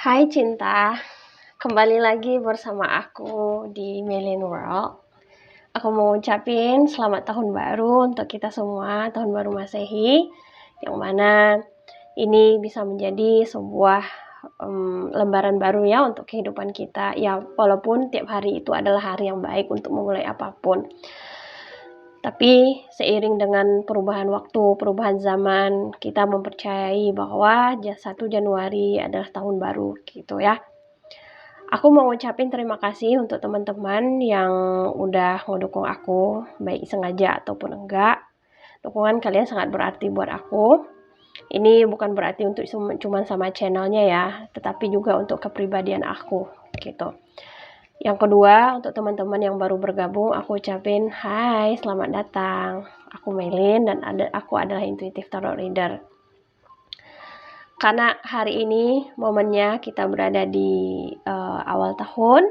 Hai Cinta, kembali lagi bersama aku di Melin World. Aku mau ucapin selamat tahun baru untuk kita semua, tahun baru Masehi, yang mana ini bisa menjadi sebuah lembaran baru ya untuk kehidupan kita. Ya, walaupun tiap hari itu adalah hari yang baik untuk memulai apapun. Tapi seiring dengan perubahan waktu, perubahan zaman, kita mempercayai bahwa 1 Januari adalah tahun baru gitu ya. Aku mau ngucapin terima kasih untuk teman-teman yang udah ngedukung aku, baik sengaja ataupun enggak. Dukungan kalian sangat berarti buat aku. Ini bukan berarti untuk cuma sama channelnya ya, tetapi juga untuk kepribadian aku gitu. Yang kedua, untuk teman-teman yang baru bergabung, aku ucapin hai, selamat datang. Aku Melin dan aku adalah Intuitive Tarot Reader. Karena hari ini momennya kita berada di awal tahun,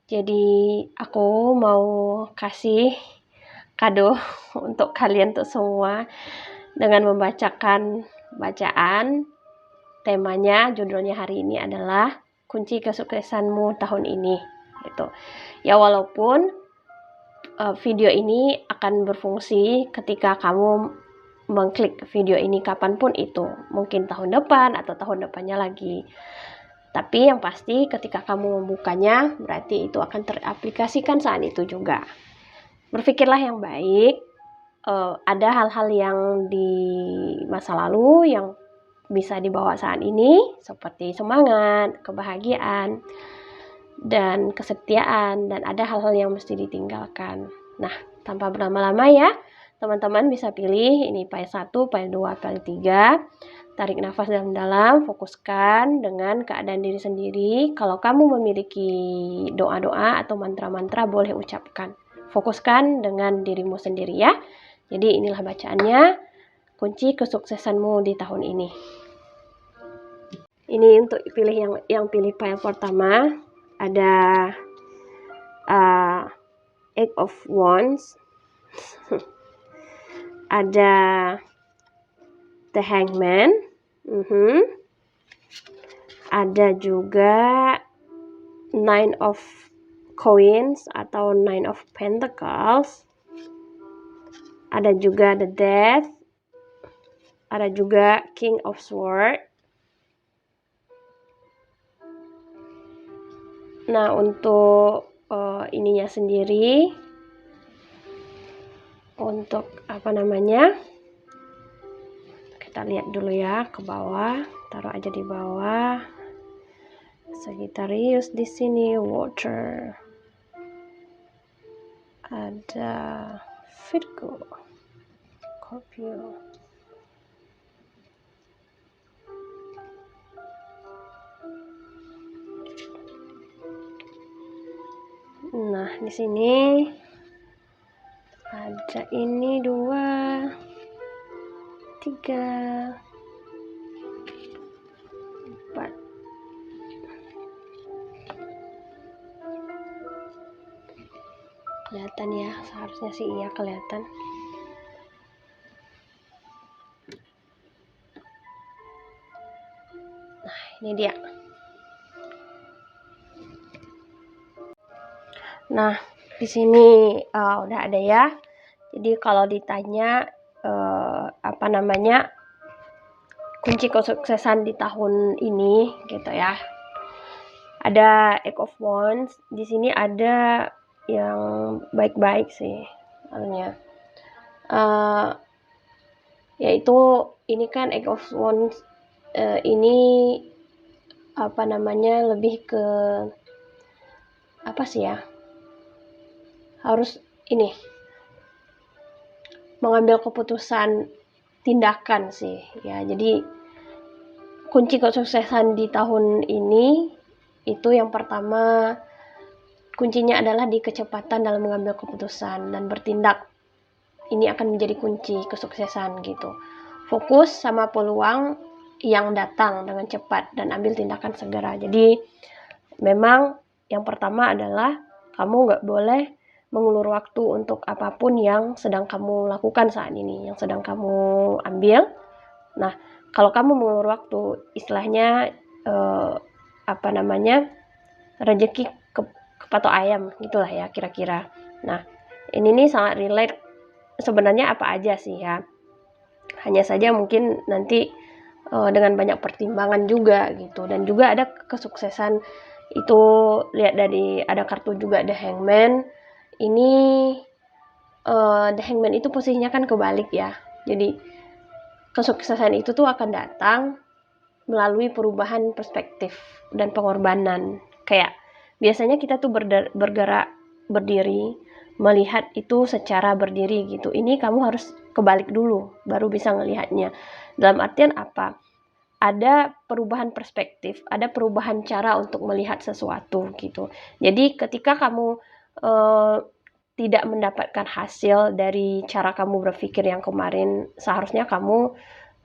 jadi aku mau kasih kado untuk kalian tuh semua dengan membacakan bacaan. Temanya, judulnya hari ini adalah kunci kesuksesanmu tahun ini. Gitu. Ya, walaupun video ini akan berfungsi ketika kamu mengklik video ini kapanpun itu, mungkin tahun depan atau tahun depannya lagi. Tapi yang pasti ketika kamu membukanya, berarti itu akan teraplikasikan saat itu juga. Berpikirlah yang baik. Ada hal-hal yang di masa lalu yang bisa dibawa saat ini, seperti semangat, kebahagiaan, dan kesetiaan, dan ada hal-hal yang mesti ditinggalkan. Nah, tanpa berlama-lama ya, teman-teman bisa pilih ini file 1, file 2, file 3. Tarik nafas dalam-dalam, fokuskan dengan keadaan diri sendiri. Kalau kamu memiliki doa-doa atau mantra-mantra, boleh ucapkan. Fokuskan dengan dirimu sendiri ya. Jadi inilah bacaannya, kunci kesuksesanmu di tahun ini. Ini untuk pilih yang pilih file pertama, ada Eight of Wands, ada The Hangman, ada juga Nine of Coins atau Nine of Pentacles, ada juga The Death, ada juga King of Swords. Nah, untuk ininya sendiri, untuk apa namanya, kita lihat dulu ya ke bawah, taruh aja di bawah. Sagittarius di sini, Water, ada Virgo, Scorpio. Nah, di sini ada ini 2, 3, 4. Kelihatan ya, seharusnya sih iya kelihatan. Nah, ini dia. Nah, di sini udah ada ya. Jadi kalau ditanya apa namanya, kunci kesuksesan di tahun ini gitu ya. Ada Eight of Wands. Di sini ada yang baik-baik sih, artinya. Yaitu ini kan Eight of Wands ini apa namanya, lebih ke apa sih ya? Harus ini mengambil keputusan, tindakan sih ya. Jadi kunci kesuksesan di tahun ini itu yang pertama, kuncinya adalah di kecepatan dalam mengambil keputusan dan bertindak. Ini akan menjadi kunci kesuksesan gitu. Fokus sama peluang yang datang dengan cepat dan ambil tindakan segera. Jadi memang yang pertama adalah kamu nggak boleh mengulur waktu untuk apapun yang sedang kamu lakukan saat ini, yang sedang kamu ambil. Nah, kalau kamu mengulur waktu, istilahnya rezeki kepatok ayam gitulah ya kira-kira. Nah, ini nih sangat relate sebenarnya apa aja sih ya. Hanya saja mungkin nanti dengan banyak pertimbangan juga gitu. Dan juga ada kesuksesan itu, lihat dari ada kartu juga The Hangman. Ini The Hangman itu posisinya kan kebalik ya. Jadi kesuksesan itu tuh akan datang melalui perubahan perspektif dan pengorbanan. Kayak biasanya kita tuh bergerak berdiri, melihat itu secara berdiri gitu. Ini kamu harus kebalik dulu, baru bisa ngelihatnya. Dalam artian apa? Ada perubahan perspektif, ada perubahan cara untuk melihat sesuatu gitu. Jadi ketika kamu tidak mendapatkan hasil dari cara kamu berpikir yang kemarin, seharusnya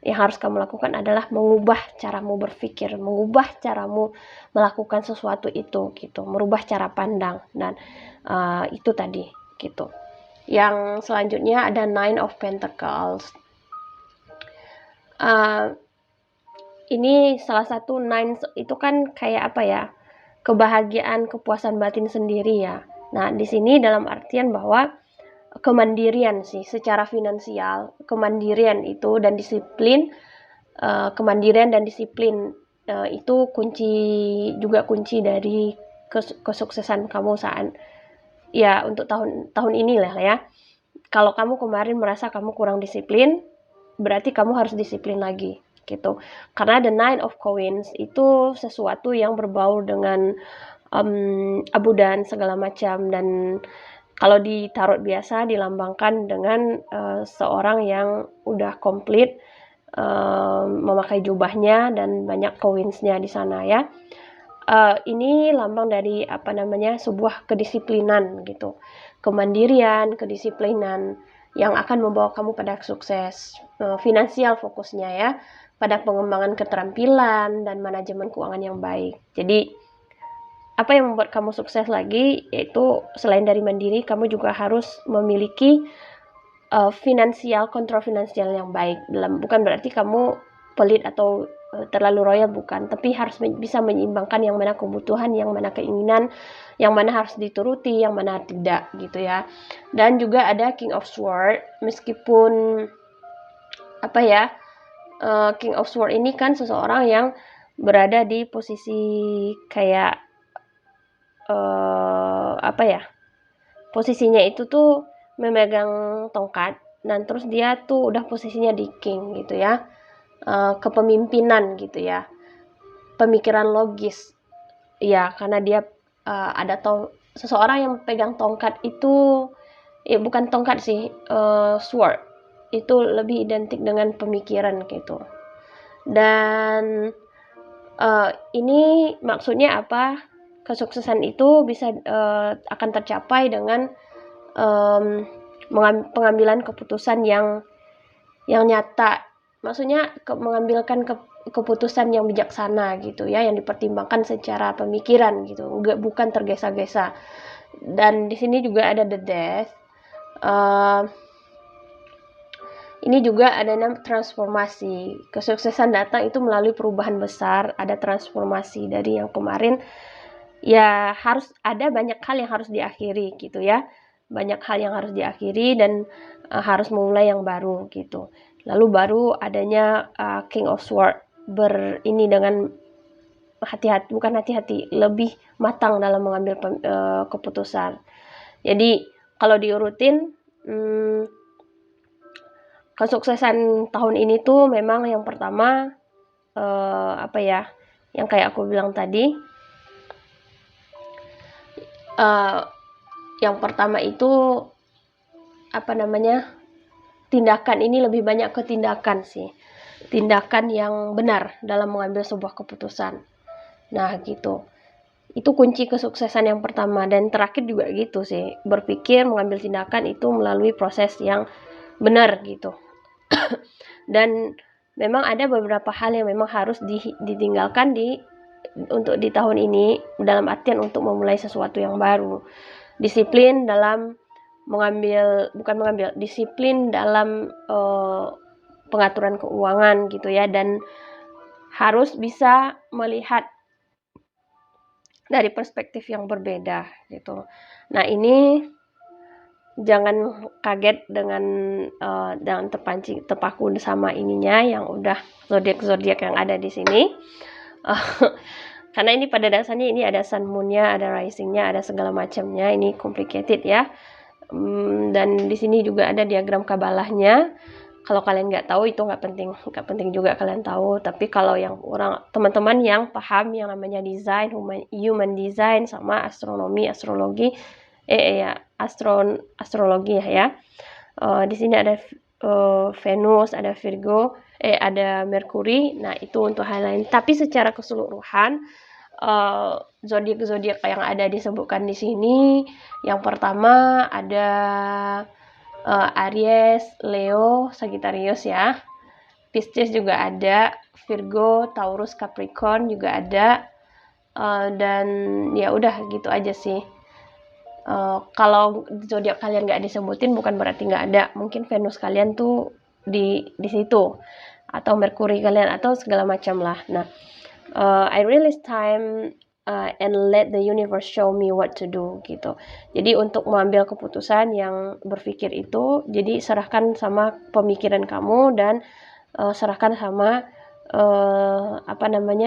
yang harus kamu lakukan adalah mengubah caramu berpikir, mengubah caramu melakukan sesuatu itu gitu, merubah cara pandang. Dan itu tadi gitu. Yang selanjutnya ada Nine of Pentacles. Ini salah satu nine itu kan kayak apa ya, kebahagiaan, kepuasan batin sendiri ya. Nah, di sini dalam artian bahwa kemandirian sih secara finansial, kemandirian itu dan disiplin, kemandirian dan disiplin itu kunci dari kesuksesan kamu saat ya untuk tahun inilah ya. Kalau kamu kemarin merasa kamu kurang disiplin, berarti kamu harus disiplin lagi gitu. Karena the Nine of Coins itu sesuatu yang berbau dengan abu dan segala macam, dan kalau di tarot biasa dilambangkan dengan seorang yang udah komplit memakai jubahnya dan banyak coins-nya di sana ya. Ini lambang dari sebuah kedisiplinan gitu, kemandirian, kedisiplinan yang akan membawa kamu pada sukses finansial fokusnya ya, pada pengembangan keterampilan dan manajemen keuangan yang baik. Jadi apa yang membuat kamu sukses lagi, yaitu selain dari mandiri, kamu juga harus memiliki kontrol finansial yang baik. Bukan berarti kamu pelit atau terlalu royal, bukan, tapi harus bisa menyeimbangkan yang mana kebutuhan, yang mana keinginan, yang mana harus dituruti, yang mana tidak gitu ya. Dan juga ada King of Swords, meskipun King of Swords ini kan seseorang yang berada di posisi kayak posisinya itu tuh memegang tongkat, dan terus dia tuh udah posisinya di king gitu ya, kepemimpinan gitu ya, pemikiran logis ya, karena dia ada seseorang yang pegang tongkat itu bukan tongkat sih, sword itu lebih identik dengan pemikiran gitu. Dan ini maksudnya apa? Kesuksesan itu bisa akan tercapai dengan pengambilan keputusan yang nyata. Maksudnya mengambilkan keputusan yang bijaksana gitu ya, yang dipertimbangkan secara pemikiran gitu, bukan tergesa-gesa. Dan di sini juga ada the death. Ini juga ada transformasi. Kesuksesan datang itu melalui perubahan besar, ada transformasi dari yang kemarin. Ya harus ada banyak hal yang harus diakhiri gitu ya. Banyak hal yang harus diakhiri dan harus memulai yang baru gitu. Lalu baru adanya King of Swords dengan hati-hati, lebih matang dalam mengambil keputusan. Jadi kalau diurutin, kesuksesan tahun ini tuh memang yang pertama yang kayak aku bilang tadi, yang pertama itu tindakan. Ini lebih banyak ke tindakan sih, tindakan yang benar dalam mengambil sebuah keputusan. Nah gitu, itu kunci kesuksesan yang pertama. Dan terakhir juga gitu sih, berpikir, mengambil tindakan itu melalui proses yang benar gitu. Dan memang ada beberapa hal yang memang harus ditinggalkan untuk di tahun ini, dalam artian untuk memulai sesuatu yang baru. Disiplin dalam disiplin dalam pengaturan keuangan gitu ya, dan harus bisa melihat dari perspektif yang berbeda gitu. Nah, ini jangan kaget dengan terpaku sama ininya yang udah zodiak yang ada di sini. Karena ini pada dasarnya ini ada sun moon-nya, ada rising-nya, ada segala macamnya. Ini complicated ya. Dan di sini juga ada diagram kabalahnya. Kalau kalian nggak tahu itu nggak penting juga kalian tahu. Tapi kalau yang teman-teman yang paham yang namanya desain, human design sama astrologi ya. Di sini ada Venus, ada Virgo, ada Merkuri. Nah, itu untuk hal lain. Tapi secara keseluruhan zodiak yang ada disebutkan di sini, yang pertama ada Aries, Leo, Sagittarius ya. Pisces juga ada, Virgo, Taurus, Capricorn juga ada. Dan ya udah gitu aja sih. Kalau zodiak kalian nggak disebutin bukan berarti nggak ada. Mungkin Venus kalian tuh di situ, atau Merkuri kalian, atau segala macam lah. Nah, I realize time and let the universe show me what to do gitu. Jadi untuk mengambil keputusan yang berpikir itu, jadi serahkan sama pemikiran kamu dan serahkan sama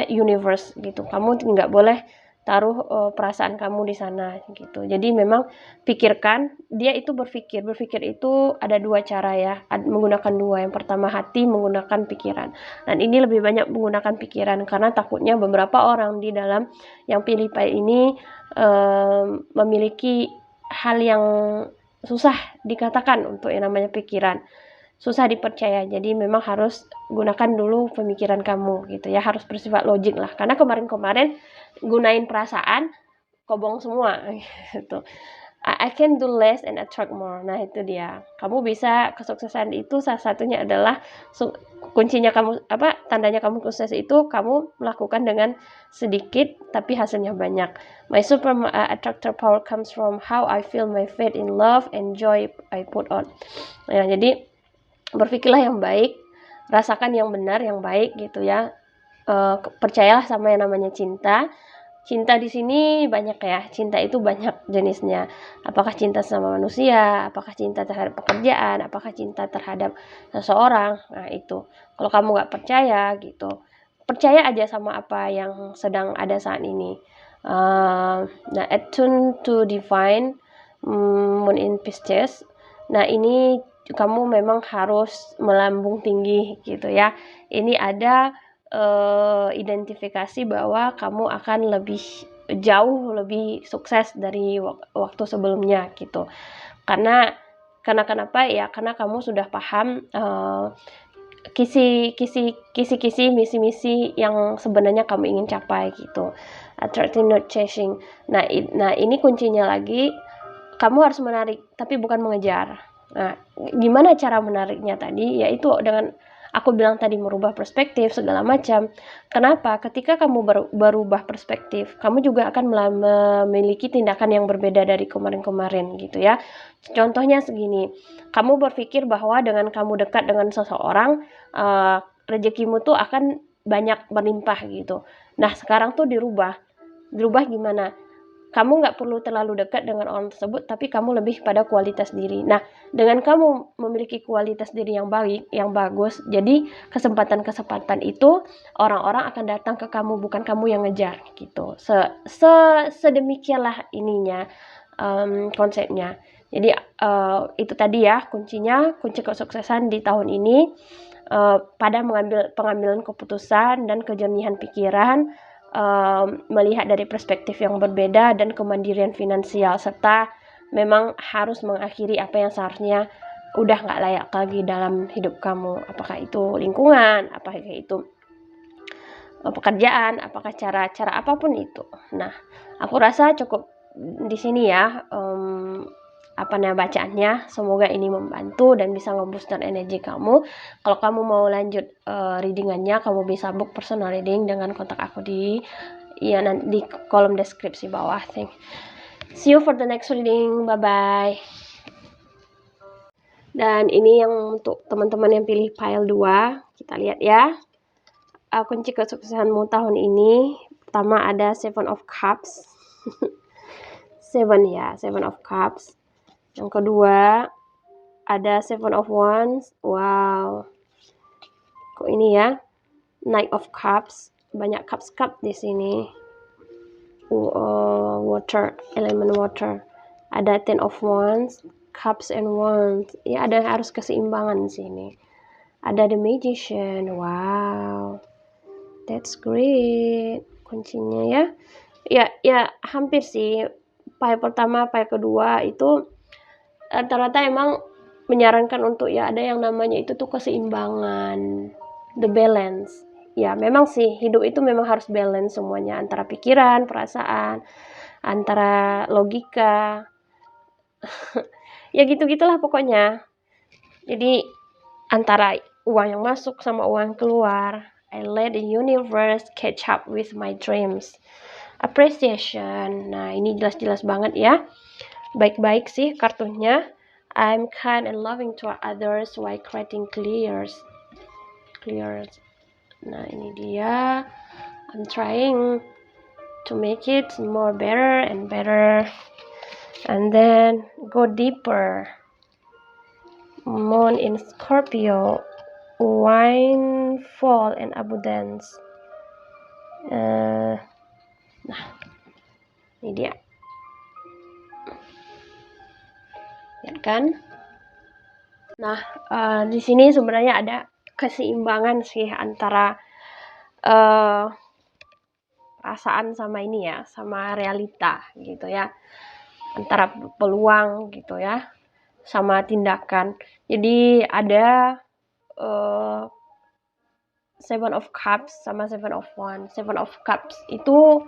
universe gitu. Kamu nggak boleh taruh perasaan kamu di sana gitu. Jadi memang pikirkan, dia itu berpikir itu ada dua cara ya, menggunakan dua. Yang pertama hati, menggunakan pikiran. Dan ini lebih banyak menggunakan pikiran karena takutnya beberapa orang di dalam yang pilih pay ini memiliki hal yang susah dikatakan untuk yang namanya pikiran, susah dipercaya. Jadi memang harus gunakan dulu pemikiran kamu gitu ya, harus bersifat logik lah. Karena kemarin gunain perasaan, kobong semua gitu. I can do less and attract more. Nah, itu dia. Kamu bisa kesuksesan itu salah satunya adalah kuncinya kamu tandanya kamu sukses itu kamu melakukan dengan sedikit tapi hasilnya banyak. My super attractor power comes from how I feel my faith in love and joy I put on. Nah, jadi berpikirlah yang baik, rasakan yang benar, yang baik gitu ya. Percayalah sama yang namanya cinta. Cinta di sini banyak ya. Cinta itu banyak jenisnya. Apakah cinta sama manusia, apakah cinta terhadap pekerjaan, apakah cinta terhadap seseorang. Nah, itu. Kalau kamu nggak percaya gitu, percaya aja sama apa yang sedang ada saat ini. Nah, attune to divine, moon in Pisces. Nah, ini kamu memang harus melambung tinggi gitu ya. Ini ada identifikasi bahwa kamu akan jauh lebih sukses dari waktu sebelumnya gitu. Karena kenapa ya? Karena kamu sudah paham kisi-kisi misi-misi yang sebenarnya kamu ingin capai gitu. Attracting, not chasing. Nah, ini kuncinya lagi, kamu harus menarik tapi bukan mengejar. Nah, gimana cara menariknya tadi? Yaitu dengan aku bilang tadi, merubah perspektif segala macam. Kenapa? Ketika kamu berubah perspektif, kamu juga akan memiliki tindakan yang berbeda dari kemarin-kemarin gitu ya. Contohnya segini, kamu berpikir bahwa dengan kamu dekat dengan seseorang, rezekimu tuh akan banyak berlimpah gitu. Nah, sekarang tuh dirubah gimana? Kamu nggak perlu terlalu dekat dengan orang tersebut, tapi kamu lebih pada kualitas diri. Nah, dengan kamu memiliki kualitas diri yang baik, yang bagus, jadi kesempatan-kesempatan itu orang-orang akan datang ke kamu, bukan kamu yang ngejar gitu. Sedemikianlah ininya, konsepnya. Jadi itu tadi ya kunci kesuksesan di tahun ini, pada pengambilan keputusan dan kejernihan pikiran, melihat dari perspektif yang berbeda dan kemandirian finansial, serta memang harus mengakhiri apa yang seharusnya udah nggak layak lagi dalam hidup kamu, apakah itu lingkungan, apakah itu pekerjaan, apakah cara apapun itu. Nah, aku rasa cukup di sini ya bacaannya. Semoga ini membantu dan bisa ngebooster energi kamu. Kalau kamu mau lanjut readingannya, kamu bisa book personal reading dengan kontak aku di kolom deskripsi bawah. See you for the next reading. Bye bye. Dan ini yang untuk teman-teman yang pilih pile 2, kita lihat ya. Kunci kesuksesanmu tahun ini, pertama ada Seven of Cups. Seven ya, Seven of Cups. Yang kedua ada Seven of Wands. Wow, kok ini ya, Knight of Cups, banyak cup di sini. Water, elemen water. Ada Ten of Wands, Cups and Wands. Ya, ada harus keseimbangan di sini. Ada The Magician. Wow, that's great. Kuncinya ya. Ya hampir sih. Pile pertama, pile kedua itu rata-rata emang menyarankan untuk ya ada yang namanya itu tuh keseimbangan, the balance. Ya memang sih hidup itu memang harus balance semuanya, antara pikiran, perasaan, antara logika. Ya gitu-gitulah pokoknya. Jadi antara uang yang masuk sama uang yang keluar. I let the universe catch up with my dreams. Appreciation. Nah, ini jelas-jelas banget ya. Baik-baik sih kartunya. I'm kind and loving to others while creating clears. Nah, ini dia. I'm trying to make it more better and better. And then go deeper. Moon in Scorpio. Windfall and abundance. Nah, ini dia. Lihat kan? Nah, di sini sebenarnya ada keseimbangan sih antara perasaan sama ini ya, sama realita gitu ya. Antara peluang gitu ya, sama tindakan. Jadi ada Seven of Cups sama Seven of Wands. Seven of Cups itu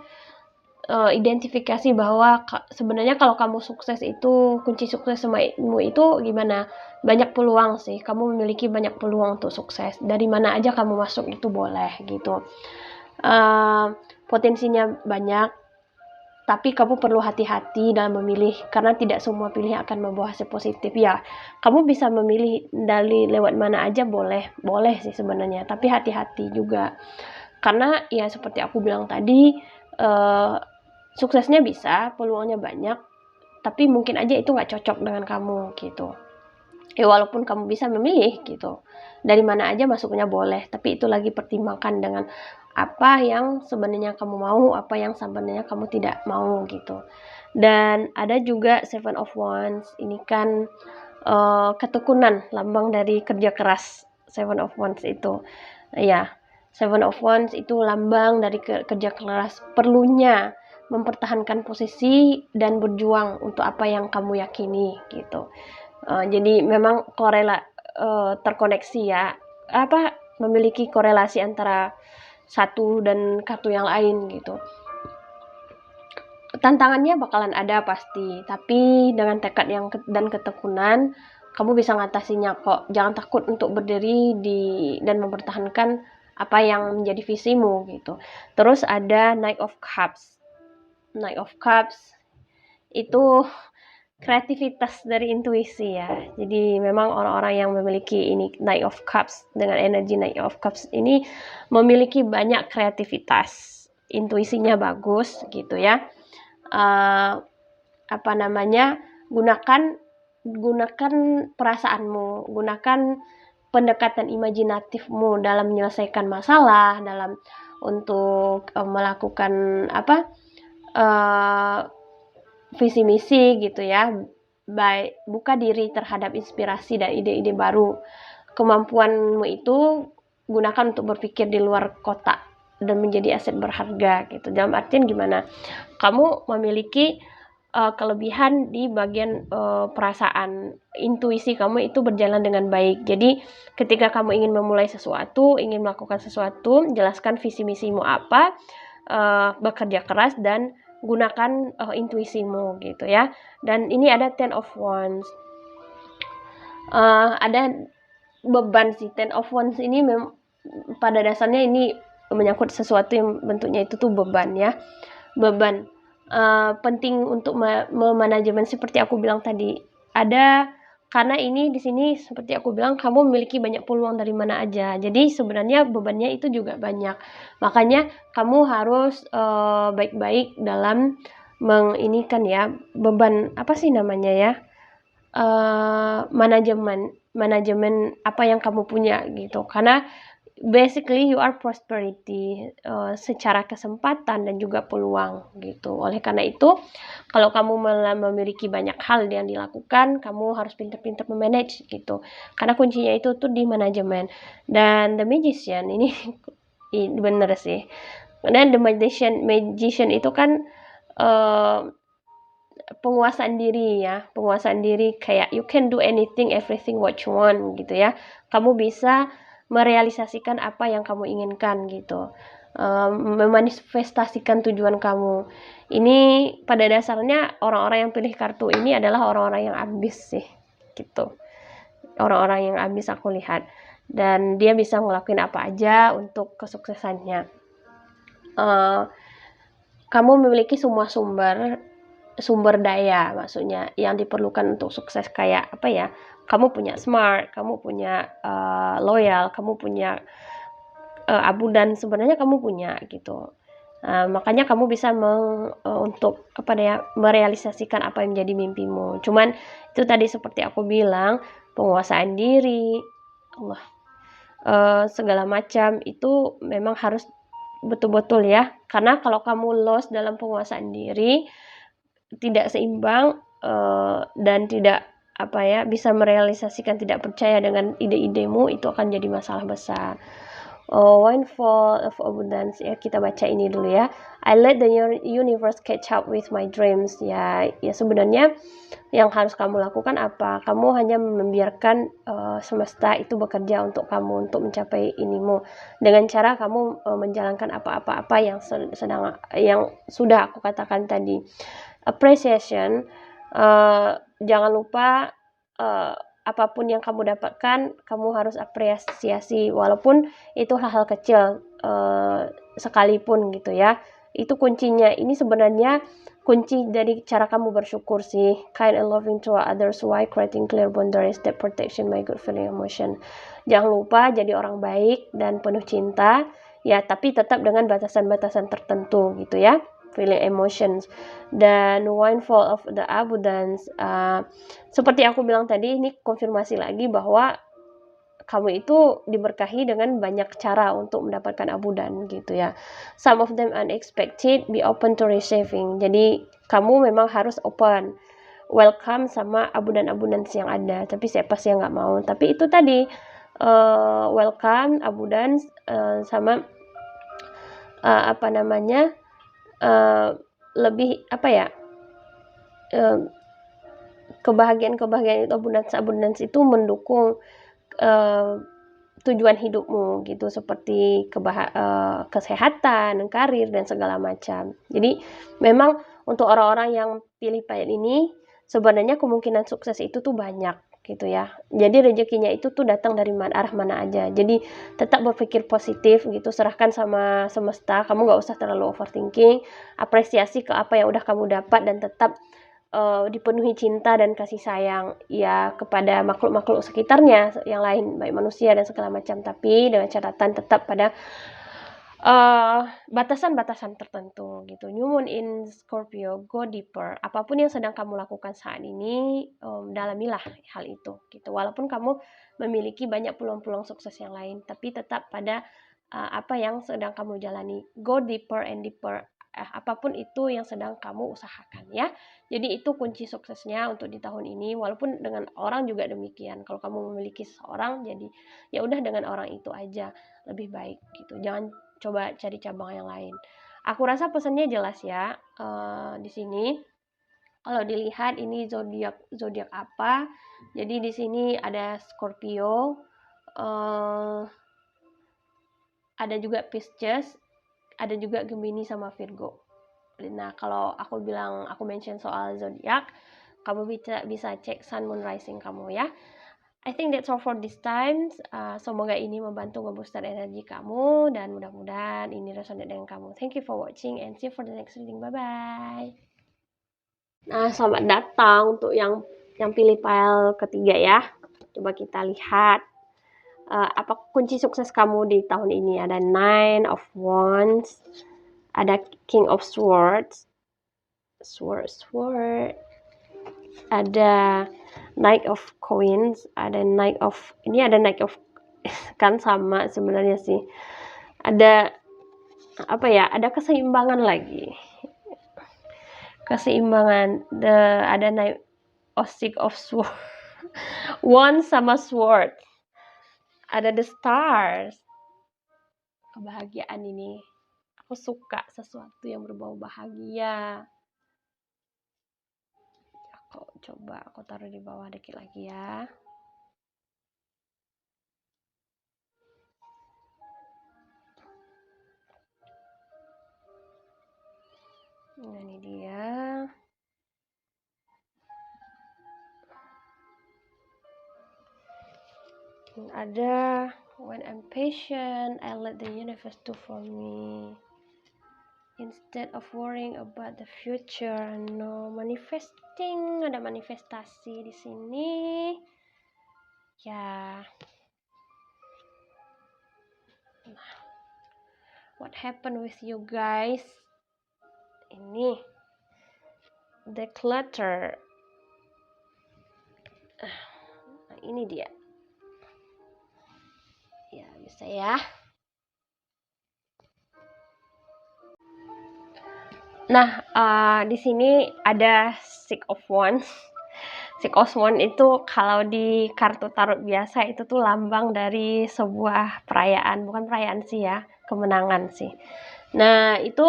identifikasi bahwa sebenarnya kalau kamu sukses itu, kunci sukses semamu itu gimana? Banyak peluang sih, kamu memiliki banyak peluang untuk sukses. Dari mana aja kamu masuk itu boleh gitu. Potensinya banyak, tapi kamu perlu hati-hati dalam memilih, karena tidak semua pilihan akan membawa hasil positif ya. Kamu bisa memilih dari lewat mana aja boleh sih sebenarnya, tapi hati-hati juga. Karena ya seperti aku bilang tadi, suksesnya bisa, peluangnya banyak, tapi mungkin aja itu nggak cocok dengan kamu gitu. Ya walaupun kamu bisa memilih gitu, dari mana aja masuknya boleh, tapi itu lagi pertimbangkan dengan apa yang sebenarnya kamu mau, apa yang sebenarnya kamu tidak mau gitu. Dan ada juga Seven of Wands, ini kan ketekunan, lambang dari kerja keras. Seven of Wands itu ya, Seven of Wands itu lambang dari kerja keras, perlunya mempertahankan posisi dan berjuang untuk apa yang kamu yakini gitu. Jadi memang terkoneksi ya, memiliki korelasi antara satu dan kartu yang lain gitu. Tantangannya bakalan ada pasti, tapi dengan tekad dan ketekunan kamu bisa ngatasinya kok. Jangan takut untuk berdiri dan mempertahankan apa yang menjadi visimu gitu. Terus ada Knight of Cups. Knight of Cups itu kreativitas dari intuisi ya. Jadi memang orang-orang yang memiliki ini Knight of Cups, dengan energi Knight of Cups ini memiliki banyak kreativitas. Intuisinya bagus gitu ya. Gunakan perasaanmu, gunakan pendekatan imajinatifmu dalam menyelesaikan masalah, dalam untuk melakukan visi misi gitu ya. Buka diri terhadap inspirasi dan ide-ide baru. Kemampuanmu itu gunakan untuk berpikir di luar kotak dan menjadi aset berharga gitu. Dalam artian gimana? Kamu memiliki kelebihan di bagian perasaan, intuisi kamu itu berjalan dengan baik. Jadi ketika kamu ingin memulai sesuatu, ingin melakukan sesuatu, jelaskan visi misimu apa, bekerja keras dan gunakan intuisimu gitu ya. Dan ini ada Ten of Wands. Ada beban sih. Ten of Wands ini pada dasarnya ini menyangkut sesuatu yang bentuknya itu tuh beban ya. Beban penting untuk memanajemen seperti aku bilang tadi. Karena ini di sini seperti aku bilang, kamu memiliki banyak peluang dari mana aja. Jadi sebenarnya bebannya itu juga banyak. Makanya kamu harus baik-baik dalam menginikan ya, beban apa sih namanya ya, manajemen apa yang kamu punya gitu. Karena basically you are prosperity, secara kesempatan dan juga peluang gitu. Oleh karena itu, kalau kamu memiliki banyak hal yang dilakukan, kamu harus pintar-pintar memanage gitu. Karena kuncinya itu tuh di manajemen. Dan The Magician ini bener sih. Dan The Magician itu kan penguasaan diri ya, penguasaan diri kayak you can do anything, everything what you want gitu ya. Kamu bisa merealisasikan apa yang kamu inginkan gitu, memanifestasikan tujuan kamu. Ini pada dasarnya orang-orang yang pilih kartu ini adalah orang-orang yang ambis sih gitu, orang-orang yang ambis aku lihat, dan dia bisa ngelakuin apa aja untuk kesuksesannya. Kamu memiliki semua sumber daya, maksudnya yang diperlukan untuk sukses, kayak apa ya, kamu punya smart, kamu punya loyal, kamu punya abundant, sebenarnya kamu punya gitu. Makanya kamu bisa untuk apa ya, merealisasikan apa yang menjadi mimpimu. Cuman itu tadi seperti aku bilang, penguasaan diri, Allah, segala macam itu memang harus betul-betul ya, karena kalau kamu lost dalam penguasaan diri, tidak seimbang, dan tidak apa ya, bisa merealisasikan, tidak percaya dengan ide-idemu, itu akan jadi masalah besar. Windfall of Abundance ya, kita baca ini dulu ya. I let the universe catch up with my dreams. Ya sebenarnya yang harus kamu lakukan apa? Kamu hanya membiarkan semesta itu bekerja untuk kamu, untuk mencapai inimu, dengan cara kamu menjalankan apa-apa yang sudah aku katakan tadi. Appreciation, jangan lupa apapun yang kamu dapatkan, kamu harus apresiasi, walaupun itu hal-hal kecil sekalipun gitu ya. Itu kuncinya. Ini sebenarnya kunci dari cara kamu bersyukur sih. Kind and loving to others while creating clear boundaries that protection my good feeling emotion. Jangan lupa jadi orang baik dan penuh cinta ya, tapi tetap dengan batasan-batasan tertentu gitu ya, feeling emotions. Dan windfall of the abundance, seperti aku bilang tadi, ini konfirmasi lagi bahwa kamu itu diberkahi dengan banyak cara untuk mendapatkan abudan gitu ya. Some of them unexpected, be open to receiving. Jadi kamu memang harus open, welcome sama abundance yang ada. Tapi siapa sih yang nggak mau? Tapi itu tadi, welcome abundance, sama apa namanya, lebih apa ya, kebahagiaan itu, abundance itu mendukung tujuan hidupmu gitu, seperti kesehatan, karir, dan segala macam. Jadi memang untuk orang-orang yang pilih payet ini, sebenarnya kemungkinan sukses itu tuh banyak gitu ya. Jadi rezekinya itu tuh datang dari arah mana aja. Jadi tetap berpikir positif gitu, serahkan sama semesta, kamu gak usah terlalu overthinking, apresiasi ke apa yang udah kamu dapat, dan tetap dipenuhi cinta dan kasih sayang ya kepada makhluk-makhluk sekitarnya yang lain, baik manusia dan segala macam, tapi dengan catatan tetap pada batasan-batasan tertentu gitu. New Moon in Scorpio, go deeper. Apapun yang sedang kamu lakukan saat ini, dalamilah hal itu gitu. Walaupun kamu memiliki banyak peluang-peluang sukses yang lain, tapi tetap pada apa yang sedang kamu jalani. Go deeper and deeper. Apapun itu yang sedang kamu usahakan ya. Jadi itu kunci suksesnya untuk di tahun ini. Walaupun dengan orang juga demikian. Kalau kamu memiliki seseorang, jadi ya udah dengan orang itu aja lebih baik gitu. Jangan coba cari cabang yang lain. Aku rasa pesannya jelas ya. Di sini kalau dilihat ini zodiak apa. Jadi di sini ada Scorpio, ada juga Pisces, ada juga Gemini sama Virgo. Nah, kalau aku mention soal zodiak, kamu bisa cek sun, moon, rising kamu ya. I think that's all for this time. Semoga ini membantu ngebooster energi kamu, dan mudah-mudahan ini resonate dengan kamu. Thank you for watching and see you for the next reading. Bye-bye. Nah, selamat datang untuk yang pilih pile ketiga ya. Coba kita lihat apa kunci sukses kamu di tahun ini. Ada Nine of Wands, ada King of Swords, sword. Ada Knight of Coins, ada Knight of kan sama sebenarnya sih. Ada apa ya? Ada keseimbangan lagi. Ada Knight of Six of Sword. One sama sword. Ada the stars. Kebahagiaan ini. Aku suka sesuatu yang berbau bahagia. Aku taruh di bawah dikit lagi ya. Nah, ini dia. Ada when I'm patient, I let the universe do for me. Instead of worrying about the future, no manifesting. Ada manifestasi di sini. Ya. What happened with you guys? Ini declutter. Nah, ini dia. Ya, bisa ya. Nah, di sini ada Six of Wands. Six of Wands itu kalau di kartu tarot biasa itu tuh lambang dari sebuah perayaan, bukan perayaan sih ya, kemenangan sih. Nah, itu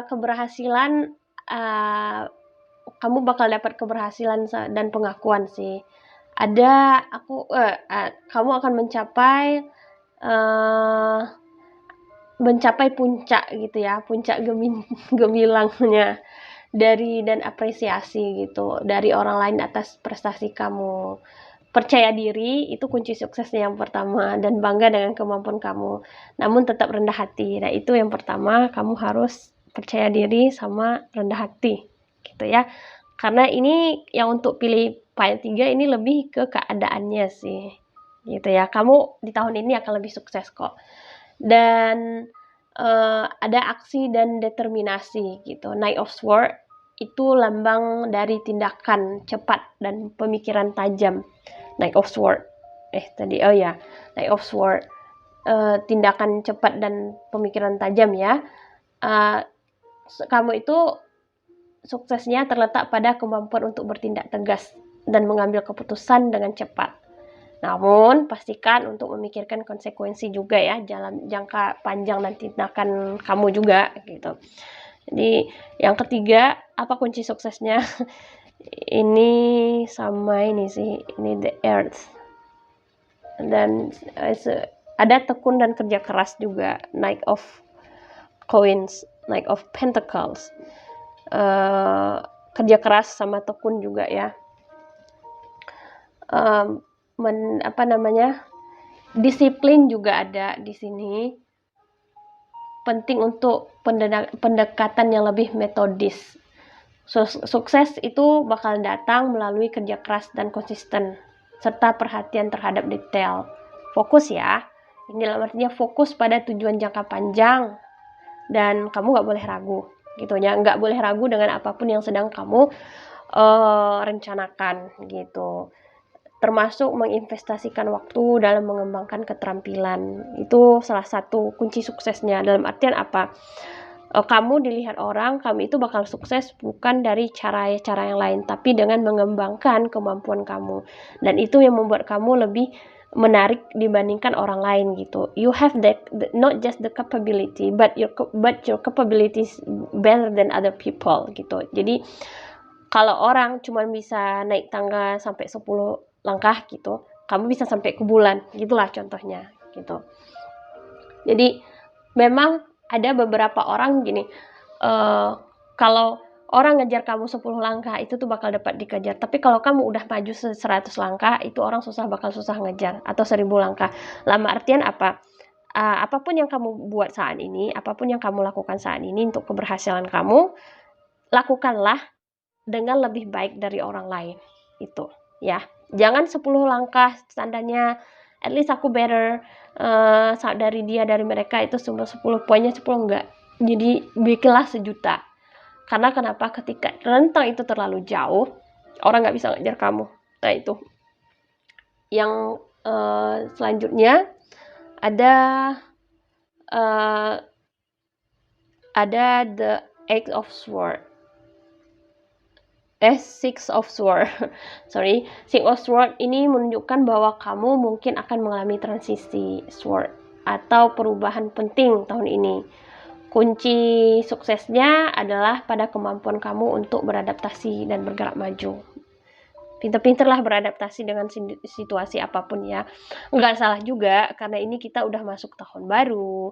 keberhasilan, kamu bakal dapat keberhasilan dan pengakuan sih. Kamu akan mencapai puncak gitu ya, puncak gemilangnya dan apresiasi gitu dari orang lain atas prestasi kamu. Percaya diri itu kunci suksesnya yang pertama, dan bangga dengan kemampuan kamu, namun tetap rendah hati. Nah, itu yang pertama, kamu harus percaya diri sama rendah hati gitu ya. Karena ini yang untuk pilih payet 3 ini lebih ke keadaannya sih gitu ya. Kamu di tahun ini akan lebih sukses kok. Dan ada aksi dan determinasi gitu. Knight of Sword itu lambang dari tindakan cepat dan pemikiran tajam. Knight of Sword. Knight of Sword. Tindakan cepat dan pemikiran tajam ya. Kamu itu suksesnya terletak pada kemampuan untuk bertindak tegas dan mengambil keputusan dengan cepat. Namun, pastikan untuk memikirkan konsekuensi juga ya, dalam jangka panjang dan tindakan kamu juga gitu. Jadi, yang ketiga, apa kunci suksesnya? Ini sama ini sih, ini the earth. Dan ada tekun dan kerja keras juga, Knight of Coins, Knight of Pentacles. Kerja keras sama tekun juga ya. Disiplin juga ada di sini. Penting untuk pendekatan yang lebih metodis. Sukses itu bakal datang melalui kerja keras dan konsisten, serta perhatian terhadap detail. Fokus ya. Ini artinya fokus pada tujuan jangka panjang, dan kamu nggak boleh ragu gitu ya. Nggak boleh ragu dengan apapun yang sedang kamu rencanakan gitu. Termasuk menginvestasikan waktu dalam mengembangkan keterampilan. Itu salah satu kunci suksesnya. Dalam artian apa? Kamu dilihat orang, kamu itu bakal sukses bukan dari cara-cara yang lain, tapi dengan mengembangkan kemampuan kamu. Dan itu yang membuat kamu lebih menarik dibandingkan orang lain gitu. You have not just the capability, but your capabilities better than other people gitu. Jadi kalau orang cuma bisa naik tangga sampai 10 langkah gitu, kamu bisa sampai ke bulan, gitulah contohnya gitu. Jadi memang ada beberapa orang gini, kalau orang ngejar kamu 10 langkah itu tuh bakal dapat dikejar, tapi kalau kamu udah maju 100 langkah itu orang bakal susah ngejar, atau 1000 langkah. Lama artian apa? Apapun yang kamu buat saat ini, apapun yang kamu lakukan saat ini untuk keberhasilan kamu, lakukanlah dengan lebih baik dari orang lain itu ya. Jangan 10 langkah standarnya at least aku better dari mereka, itu cuma 10 poinnya 10, enggak. Jadi bikinlah 1 juta. Karena kenapa? Ketika rentang itu terlalu jauh, orang nggak bisa ngejar kamu. Nah itu. Yang selanjutnya ada the Eight of Sword. Six of Sword. Sorry, Six of Sword ini menunjukkan bahwa kamu mungkin akan mengalami transisi Sword atau perubahan penting tahun ini. Kunci suksesnya adalah pada kemampuan kamu untuk beradaptasi dan bergerak maju. Pinter-pinterlah beradaptasi dengan situasi apapun ya. Nggak salah juga, karena ini kita udah masuk tahun baru,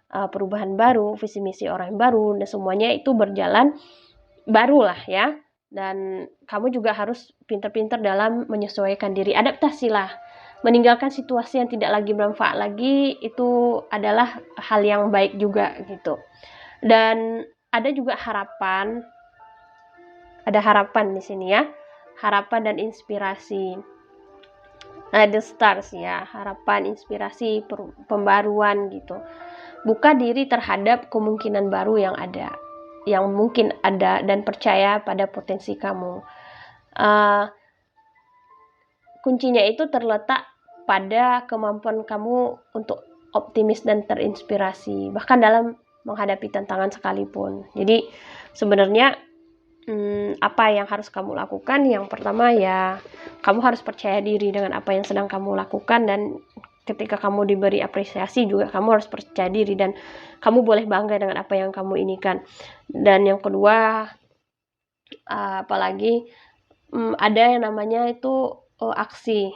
perubahan baru, visi misi orang baru, dan semuanya itu berjalan baru lah ya. Dan kamu juga harus pinter-pinter dalam menyesuaikan diri, adaptasilah. Meninggalkan situasi yang tidak lagi bermanfaat lagi itu adalah hal yang baik juga gitu. Dan ada juga harapan, di sini ya, harapan dan inspirasi. The stars ya, harapan, inspirasi, pembaruan gitu. Buka diri terhadap kemungkinan baru yang ada, yang mungkin ada, dan percaya pada potensi kamu. Kuncinya itu terletak pada kemampuan kamu untuk optimis dan terinspirasi, bahkan dalam menghadapi tantangan sekalipun. Jadi sebenarnya apa yang harus kamu lakukan? Yang pertama ya, kamu harus percaya diri dengan apa yang sedang kamu lakukan, dan ketika kamu diberi apresiasi juga kamu harus percaya diri dan kamu boleh bangga dengan apa yang kamu inikan. Dan yang kedua, apalagi ada yang namanya itu aksi.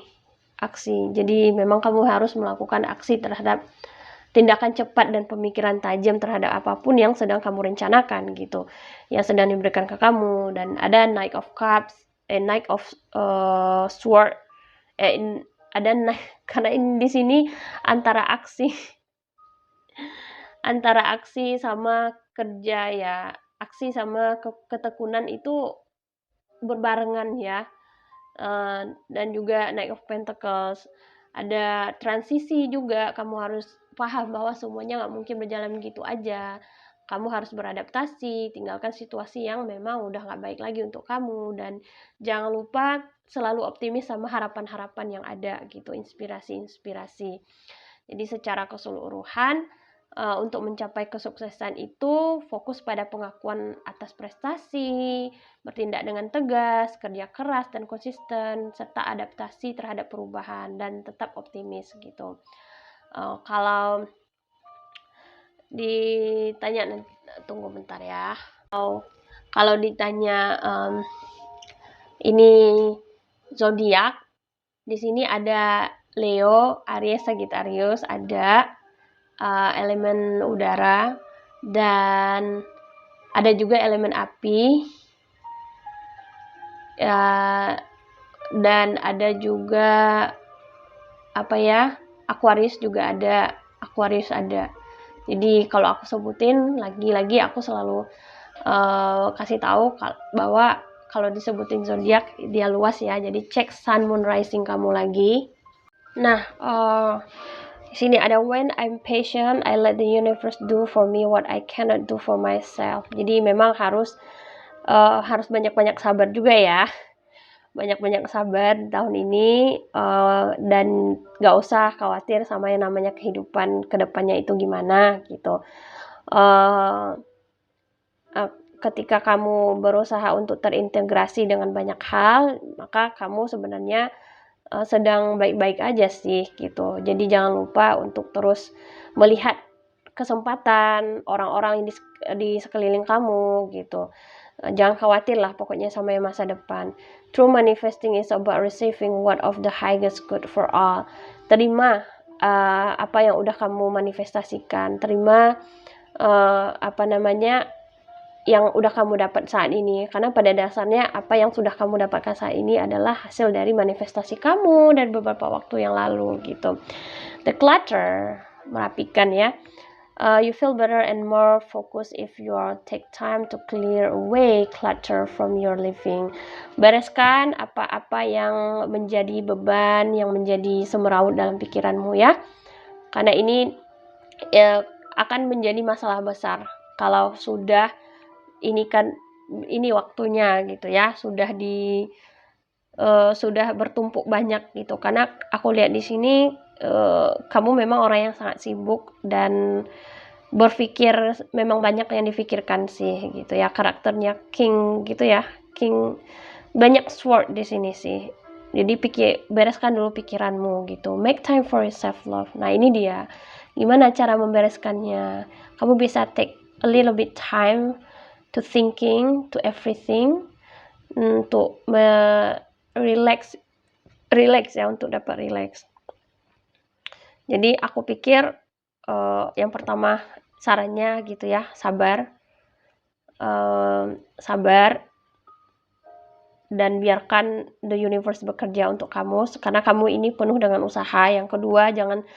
Jadi memang kamu harus melakukan aksi terhadap tindakan cepat dan pemikiran tajam terhadap apapun yang sedang kamu rencanakan gitu, yang sedang diberikan ke kamu. Dan ada Knight of Cups, Knight of Sword, ada karena ini di sini antara aksi sama kerja ya, aksi sama ketekunan itu berbarengan ya. Dan juga Knight of Pentacles, ada transisi juga. Kamu harus paham bahwa semuanya nggak mungkin berjalan begitu aja. Kamu harus beradaptasi, tinggalkan situasi yang memang udah nggak baik lagi untuk kamu, dan jangan lupa selalu optimis sama harapan-harapan yang ada gitu, inspirasi. Jadi secara keseluruhan, untuk mencapai kesuksesan itu fokus pada pengakuan atas prestasi, bertindak dengan tegas, kerja keras dan konsisten, serta adaptasi terhadap perubahan dan tetap optimis gitu. Kalau ditanya, tunggu bentar ya. Kalau ditanya ini zodiak, di sini ada Leo, Aries, Sagittarius, ada elemen udara, dan ada juga elemen api, dan ada juga Aquarius juga ada. Jadi kalau aku sebutin lagi-lagi, aku selalu kasih tahu bahwa kalau disebutin zodiak dia luas ya, jadi cek sun, moon, rising kamu lagi. Nah, di sini ada when I'm patient, I let the universe do for me what I cannot do for myself. Jadi memang harus banyak-banyak sabar juga ya. Banyak-banyak sabar tahun ini, dan gak usah khawatir sama yang namanya kehidupan kedepannya itu gimana gitu. Ketika kamu berusaha untuk terintegrasi dengan banyak hal, maka kamu sebenarnya sedang baik-baik aja sih gitu. Jadi jangan lupa untuk terus melihat kesempatan orang-orang di sekeliling kamu gitu. Jangan khawatir lah pokoknya sama yang masa depan. True manifesting is about receiving what of the highest good for all. Terima apa yang udah kamu manifestasikan. Terima yang udah kamu dapat saat ini, karena pada dasarnya apa yang sudah kamu dapatkan saat ini adalah hasil dari manifestasi kamu dan beberapa waktu yang lalu gitu. The clutter, merapikan ya. You feel better and more focused if you take time to clear away clutter from your living. Bereskan apa-apa yang menjadi beban, yang menjadi semeraut dalam pikiranmu ya, karena ini akan menjadi masalah besar kalau sudah ini kan ini waktunya gitu ya, sudah bertumpuk banyak gitu. Karena aku lihat di sini kamu memang orang yang sangat sibuk dan berpikir memang banyak yang difikirkan sih gitu ya, karakternya king gitu ya, king, banyak sword di sini sih. Jadi bereskan dulu pikiranmu gitu, make time for self love. Nah ini dia gimana cara membereskannya. Kamu bisa take a little bit time to thinking to everything, untuk relax ya, untuk dapat relax. Jadi aku pikir yang pertama sarannya gitu ya, sabar, dan biarkan the universe bekerja untuk kamu, karena kamu ini penuh dengan usaha. Yang kedua, jangan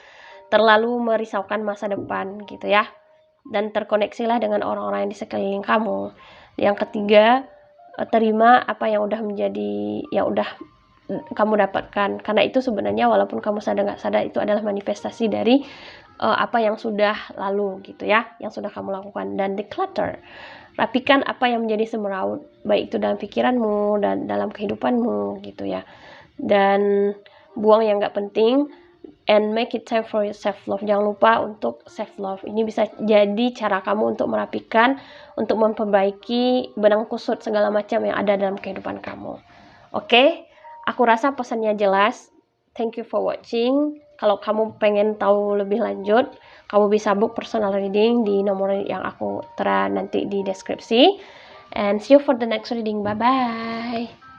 terlalu merisaukan masa depan gitu ya, dan terkoneksilah dengan orang-orang yang di sekeliling kamu. Yang ketiga, terima apa yang udah kamu dapatkan, karena itu sebenarnya walaupun kamu sadar nggak sadar itu adalah manifestasi dari apa yang sudah lalu gitu ya, yang sudah kamu lakukan. Dan declutter, rapikan apa yang menjadi semeraut, baik itu dalam pikiranmu dan dalam kehidupanmu gitu ya, dan buang yang nggak penting, and make it time for self love. Jangan lupa untuk self love. Ini bisa jadi cara kamu untuk merapikan, untuk memperbaiki, benang kusut segala macam yang ada dalam kehidupan kamu. Oke, aku rasa pesannya jelas. Thank you for watching. Kalau kamu pengen tahu lebih lanjut, kamu bisa book personal reading di nomor yang aku tera nanti di deskripsi. And see you for the next reading. Bye-bye.